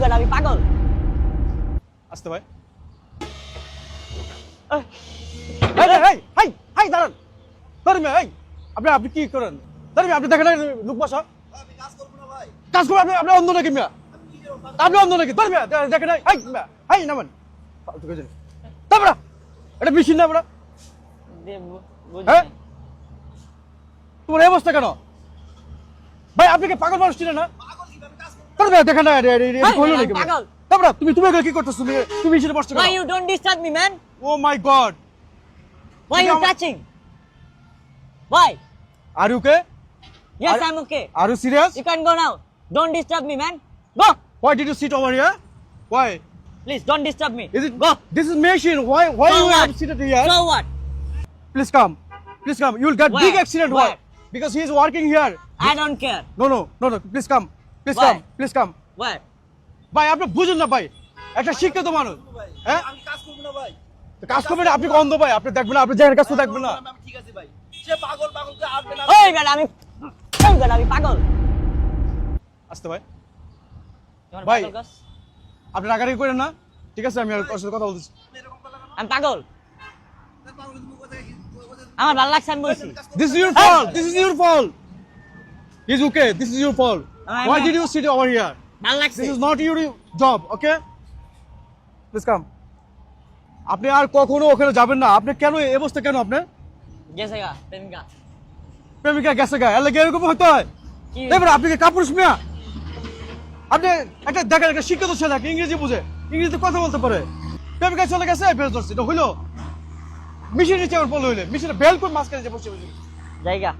বেটা আমি পাগল। আসতে ভাই। এই এই এই এই দাঁড়ান। ধর্মে এই আপনি কি করেন? ধর্মে আপনি দেখেন লোক বসা। আমি কাজ করব না ভাই। কাজ করে আপনি অন্ধ নাকি মিয়া? আপনি অন্ধ নাকি? ধর্মে দেখেন এই মিয়া এই নামান। ফালতু কইছেন। তারপরে এটা মেশিন না বড়। হ্যাঁ? তোমার এই অবস্থা কেন? ভাই আপনি কি পাগল মানুষ ছিলেন না? পাগল কি আমি কাজ করব না। তারপরে দেখেন না এটা হলো নাকি? পাগল। তারপরে তুমি এগুলো কি করতেছ? তুমি মেশিনে বসছো কেন? Why you don't disturb me, man? Oh my God. Why you touching? Why? Are you okay? Yes, Are- I'm okay. Are you serious? You can go now. Don't disturb me, man. Go. Why did you sit over here? Why? Please don't disturb me. Is it? Go. This is machine. Why So you what? have seated here? So what? Please come. Please come. You will get Where? big accident. Why? Where? Because he is working here. I don't care. No. Please come. Please Why? come. Please come. Where? ভাই আপনি বুঝুন না ভাই, একটা শিক্ষিত মানুষ। ভাই। হ্যাঁ? আমি কাজ করব না ভাই। তো কাজ করবেন না, আপনি কি অন্ধ ভাই? আপনি দেখবেন না, আপনি যেখানে কাজ করতে দেখবেন না। আমি ঠিক আছে ভাই। সে পাগল করে আসবে না। ওই বেটা আমি পাগল। আসতে ভাই। তোমার ভাই। পাগল কস? আপনি রাগারাগি করেন না, ঠিক আছে? আমি আর ওর সাথে কথা বলতেছি। এরকম করলে কেন? আমি পাগল। পাগল তুমি কোথায় আমার ভালো লাগছে আমি বলছি। This is your fault. This is your fault. He's okay. This is your fault. Why did you sit over here? ভালো লাগছে। This is not your job, okay? Please come. আপনি আর কখনো ওখানে যাবেন না। আপনি কেন এই অবস্থা কেন আপনার? গেছে গা প্রেমিকা। প্রেমিকা গেছে গা, এর লাগে এরকম হতে হয়? কি? এবার আপনি কি কাপুরুষ মিয়া? আপনি একটা দেখেন একটা শিক্ষিত ছেলে ইংরেজি বুঝে, ইংরেজিতে কথা বলতে পারে, প্রেমিকা চলে গেছে ফেরত ধরছে, এটা হইলো? মিশিয়ে নিচে আমার বল হইলে, মিশিয়ে বেল করে মাঝখানে যে বসে বসে জায়গা।